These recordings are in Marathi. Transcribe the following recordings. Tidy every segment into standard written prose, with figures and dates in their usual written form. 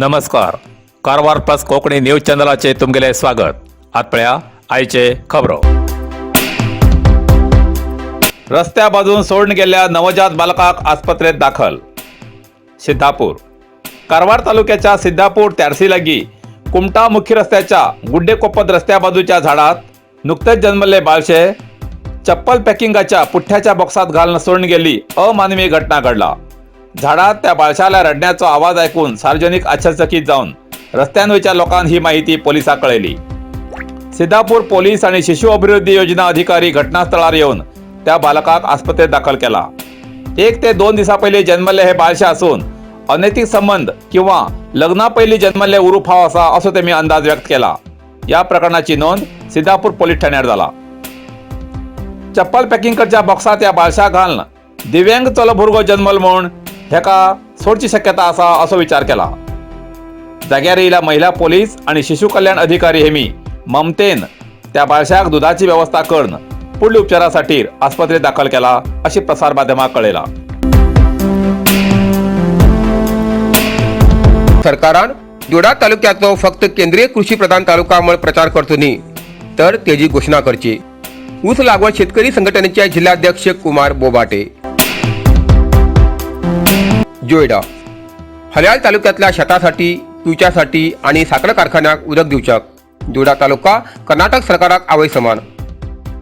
नमस्कार. कारवार प्लस कोकणी न्यूज चॅनलाचे तुमगेले स्वागत. आतपळ्या आयचे खबरो. रस्त्या बाजून सोडून गेलेल्या नवजात बालकाक आस्पत्रेत दाखल. सिद्धापूर. कारवार तालुक्याच्या सिद्धापूर त्यारसी लागी कुमटा मुख्य रस्त्याच्या गुड्डेकोपद रस्त्या बाजूच्या झाडात नुकतेच जन्मले बाळशे चप्पल पॅकिंगाच्या पुठ्ठ्याच्या बॉक्सात घालून सोडून गेली अमानवी घटना घडला. झाडात त्या बाळशाला रडण्याचा आवाज ऐकून सार्वजनिक आश्चर्यचकित जाऊन रस्त्यांवरच्या लोकांना ही माहिती पोलिसांक कळली. सिद्धापूर पोलीस आणि शिशु अभिवृद्धी योजना अधिकारी घटनास्थळावर येऊन त्या बालकाक आस्पत्रेत दाखल केला. 1 ते 2 दिवसा पहिले जन्मले हे बाळशे असून अनैतिक संबंध किंवा लग्ना पहिले जन्मले उरूफ हाव असा असो त्यांनी अंदाज व्यक्त केला. या प्रकरणाची नोंद सिद्धापूर पोलीस ठाण्यात झाला. चप्पल पॅकिंगच्या बॉक्सात या बाळशाक घालून दिव्यांग चलो भुरगो जन्मल म्हूण हेका सोडची शक्यता असा असो विचार केला. जाग्यार येयल्या महिला पोलीस आणि शिशु कल्याण अधिकारी हेमी ममतेन त्या बाळशाक दुधाची व्यवस्था करून पुढील उपचारासाठी आस्पत्रेत दाखल केला अशी प्रसार माध्यमांक कळयला. सरकारान जोडा तालुक्याचो फक्त केंद्रीय कृषी प्रधान तालुका म्हूण प्रचार करचो न्ही तर तेजी घोषणा करची. ऊस लागवड शेतकरी संघटनेचे जिल्हाध्यक्ष कुमार बोबाटे. जोयडा. हल्याळ तालुक्यातल्या शेतासाठी पिवच्यासाठी आणि साखर कारखान्याक उदक दिवच्याक जोडा तालुका कर्नाटक सरकाराक आवय समान.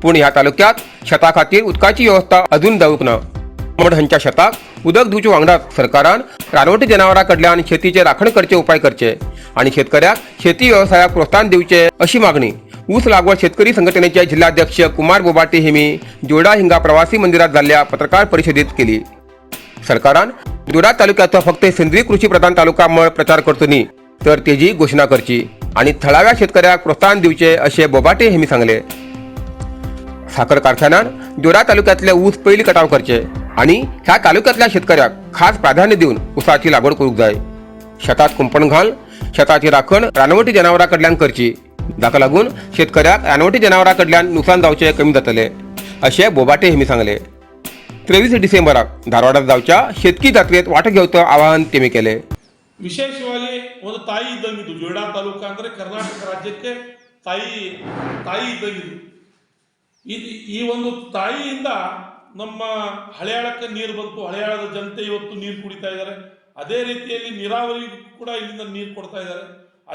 पूण ह्या तालुक्यात शेता खातीर उदकाची व्यवस्था अजून जावूंक ना. म्हण हांच्या शेताक उदक दिवचे वांगडाच सरकारान रानवटी जनावरां कडल्यान शेतीचे राखण करचे उपाय करचे आणि शेतकऱ्याक शेती व्यवसायाक प्रोत्साहन दिवचे अशी मागणी ऊस लागवड शेतकरी संघटनेचे जिल्हाध्यक्ष कुमार बोबाटे हेमी जोडा हिंगा प्रवासी मंदिरात जाल्ल्या पत्रकार परिषदेत केली. सरकारान जोडा तालुक्याचो फक्त सेंद्रीय कृषी प्रधान तालुका म्हूण प्रचार करचो न्ही तर तेजी घोषणा करची आणि थळाव्या शेतकऱ्याक प्रोत्साहन दिवचे असे बोबाटे हेमी सांगले. साखर कारखान्यान जोडा तालुक्यातले ऊस पयली कटाव करचे आणि ह्या तालुक्यातल्या शेतकऱ्याक खास प्राधान्य दिवन ऊसाची लागवड करूंक जाय. शेतात कुंपण घाल शेताची राखण रानवटी जनावरां कडल्यान करची. जाका लागून शेतकऱ्याक रानवटी जनावरां कडल्यान नुकसान जावचे कमी जातले असे बोबाटे हेमी सांगले. 23 डिसेंबराक धारवाडात जावच्या शेतकी जात्रेत वांटो घेवचो आवाहन तेमी केले. ವಿಶೇಷವಾಗಿ ಒಂದು ತಾಯಿ ಇದ್ದಂಗಿದ್ದು ಜೋಯಿಡಾ ತಾಲೂಕು ಅಂದರೆ ಕರ್ನಾಟಕ ರಾಜ್ಯಕ್ಕೆ ತಾಯಿ ಇದ್ದಂಗಿದ್ದು. ಈ ಒಂದು ತಾಯಿಯಿಂದ ನಮ್ಮ ಹಳೆಯಾಳಕ್ಕೆ ನೀರು ಬಂತು. ಹಳೆಯಾಳದ ಜನತೆ ಇವತ್ತು ನೀರು ಕುಡಿತಾ ಇದ್ದಾರೆ. ಅದೇ ರೀತಿಯಲ್ಲಿ ನೀರಾವರಿಗೂ ಕೂಡ ಇಲ್ಲಿಂದ ನೀರು ಕೊಡ್ತಾ ಇದ್ದಾರೆ.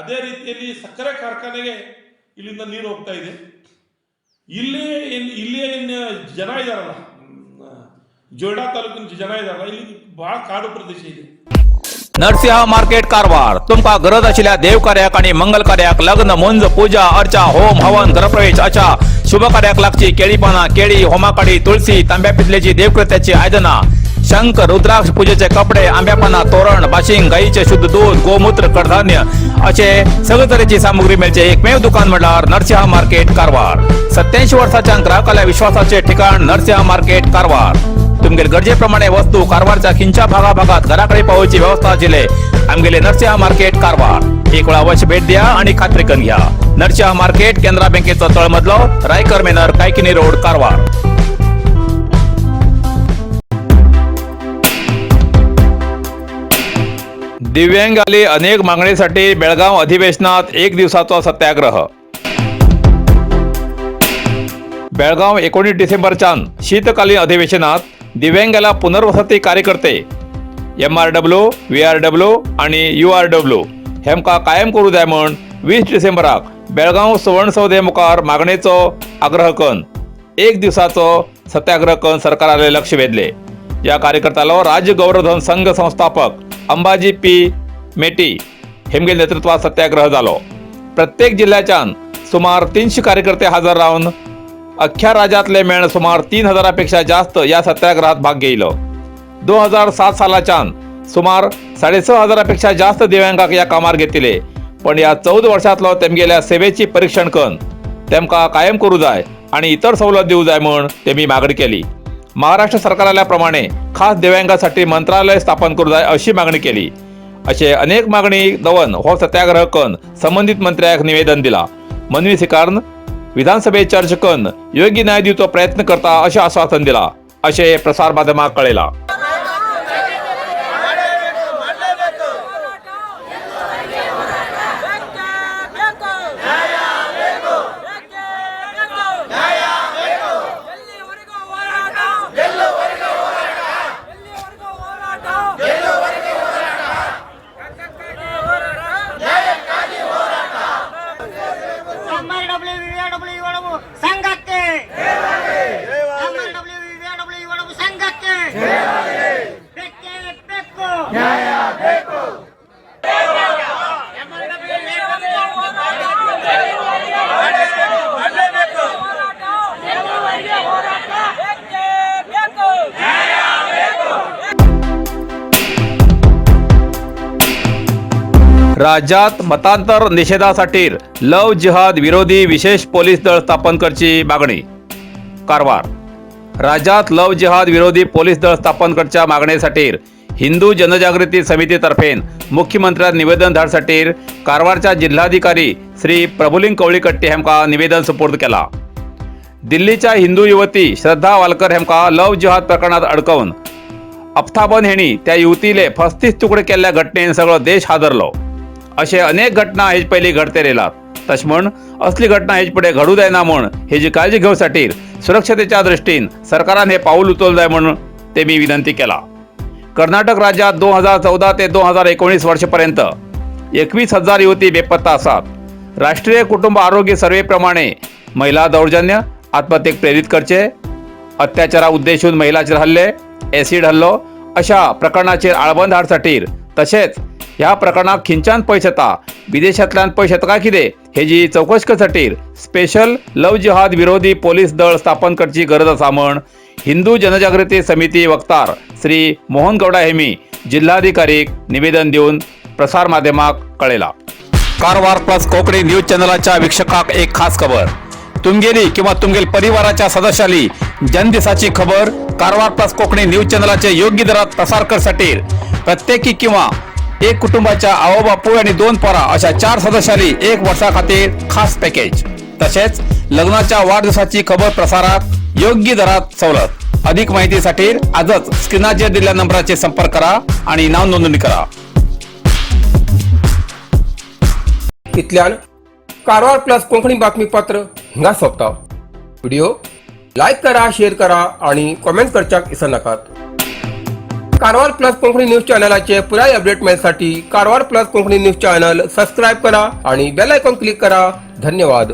ಅದೇ ರೀತಿಯಲ್ಲಿ ಸಕ್ಕರೆ ಕಾರ್ಖಾನೆಗೆ ಇಲ್ಲಿಂದ ನೀರು ಹೋಗ್ತಾ ಇದೆ. ಇಲ್ಲಿಯ ಜನ ಇದ್ದಾರಲ್ಲ, ಜೋಯಿಡಾ ತಾಲೂಕಿನ ಜನ ಇದ್ದಾರಲ್ಲ, ಇಲ್ಲಿ ಬಹಳ ಕಾಡು ಪ್ರದೇಶ ಇದೆ. नरसिंह मार्केट कारवार. तुमका गरज आशिल्ल्या देव कार्याक आणि मंगल कार्याक लग्न मुंज पूजा अर्चा होम हवन गृहप्रवेश अशा शुभ कार्याक लागची केळी पानां केळी होमाकाडी तुळशी तांब्या पितलेची देवकृत्याची आयदनां शंख रुद्राक्ष पूजेचे कपडे आंब्या पानां तोरण बाशिंग गाईचे शुद्ध दूध गोमूत्र कडधान्य असे सगळे तरेची सामुग्री मेळचे एकमेव दुकान म्हणल्यार नरसिंह मार्केट कारवार. 87 वर्सांच्या ग्राहकाल्या विश्वासाचे ठिकाण नरसिंह मार्केट कारवार. तुमगेर गरजेप्रमाणे वस्तू कारवारच्या खिंच्या भागात घराकडे पावोवची व्यवस्था आशिल्ले आमगेले नरसिंह मार्केट कारवार. एक वेळ अवश्य भेट द्या आणि खात्री करून घ्या. नरसिंह मार्केट केंद्रा बँकेचो तळमजलो रायकर मेनर कायकिनी रोड कारवार. दिव्यांगाली अनेक मागणीसाठी बेळगाव अधिवेशनात 1 दिवसाचा सत्याग्रह. बेळगाव 19 डिसेंबरच्यान शीतकालीन अधिवेशनात दिव्यांगाला पुनर्वसती कार्यकर्ते MRW, VRW आणि URW हेमका कायम करू जाय म्हूण 20 डिसेंबराक बेळगाव सुवर्णसौधे मुखार मागणेचो आग्रह करून 1 दिवसाचो सत्याग्रह करून सरकाराले लक्ष वेधले. या कार्यकर्त्यालो राज्य गौरवधन संघ संस्थापक अंबाजी P. मेटी हेमगे नेतृत्वात सत्याग्रह जालो. प्रत्येक जिल्ह्याच्यान सुमार 300 कार्यकर्ते हजर राहून अख्ख्या राज्यातले मेळ सुमार 3000पेक्षा जास्त या सत्याग्रहात भाग घेयलो. 2007 सालाच्यान सुमार 6500पेक्षा जास्त दिव्यांगाक या कामार घेतिले. पण या 14 वर्षांतलो तेमगेल्या सेवेची परीक्षण करून तेमका कायम करू जाय आणि इतर सवलत दिवू जाय म्हूण तेमी मागणी केली. महाराष्ट्र सरकाराल्या प्रमाणे खास दिव्यांगासाठी मंत्रालय स्थापन करू जाय अशी मागणी केली. असे अनेक मागणी दवन हो सत्याग्रह करून संबंधित मंत्र्याक निवेदन दिला. मनवी स्वीकारून विधानसभेत चर्चा करून योग्य न्याय दिवचो प्रयत्न करता असे आश्वासन दिला असे प्रसार माध्यमांक कळयला. राज्यात मतांतर निषेधासाठी लव जिहाद विरोधी विशेष पोलीस दल स्थापन करची मागणी. कारवार. राज्यात लव जिहाद विरोधी पोलीस दल स्थापन करच्या मागणीसाठी हिंदू जनजागृती समितीतर्फे मुख्यमंत्र्यांना निवेदन धाडसाठी कारवारच्या जिल्हाधिकारी श्री प्रभुलिंग कवळीकट्टी हेमका निवेदन सुपूर्द केला. दिल्लीच्या हिंदू युवती श्रद्धा वालकर हेमका लव जिहाद प्रकरणात अडकवून अफ्ताबन हेणी त्या युवतीले 35 तुकडे केल्ल्या घटनेन सगळो देश हादरलो. असे अनेक घटना हेज पयलीं घडते रेलात. तश म्हण असली घटना हेज फुडें घडू जायना म्हण हेजी काळजी घेवसाठी सुरक्षतेच्या दृष्टीन सरकारान हे पाऊल उचलूं जाय म्हण तेमी विनंती केला. कर्नाटक राज्यात 2014 ते 2019 वर्षपर्यंत 21,000 युवती बेपत्ता आसात. राष्ट्रीय कुटुंब आरोग्य सर्वे प्रमाणे महिला दौर्जन्य, आत्महत्येक प्रेरित करचे, अत्याचारा उद्देशून महिलाचेर हल्ले, ॲसिड हल्लो अशा प्रकरणाचेर आळबंद हाडसाठी तशेंच ह्या प्रकरणाक खिंच्यान पयस येता, विदेशांतल्यान पयस येता काय कितें हेजी चौकशी करसाठी स्पेशल लव जिहाद विरोधी पोलीस दळ स्थापन करची गरज आसा म्हण हिंदू जनजागृती समिती वक्तार श्री मोहन गौडा हेमी जिल्हाधिकारीक निवेदन दिवन प्रसार माध्यमाक कळयला. कारवार प्लस कोंकणी न्यूज चॅनलाच्या वीक्षकाक एक खास खबर. तुमगेली किंवा तुमगेल परिवाराच्या सदस्याली जनदिसाची खबर कारवार प्लस कोंकणी न्यूज चॅनलाचे योग्य दरात प्रसार करसाठी प्रत्येकी किंवा एक कुटुंबाच्या आवो बापू आणि 2 पोरा अशा 4 सदस्याली 1 वर्षा खातीर खास पॅकेज. तसेच लग्नाच्या वाढदिवसाची खबर प्रसाराक योग्य दरात सवलत. अधिक माहितीसाठी आजच स्क्रीनाचेर दिलेल्या नंबराचे संपर्क करा आणि नाव नोंदणी करा. इतल्यान कारवार प्लस कोंकणी बातमीपत्र हिंगा सोंपता. व्हिडिओ लाईक करा, शेअर करा आणि कमेंट करच्याक विसरू नकात. कारवार प्लस कोंकणी न्यूज चॅनलाचे पुराय अपडेट मिळण्यासाठी Karwar plus Konkani news channel subscribe करा आणि बेल आयकॉन क्लिक करा. धन्यवाद.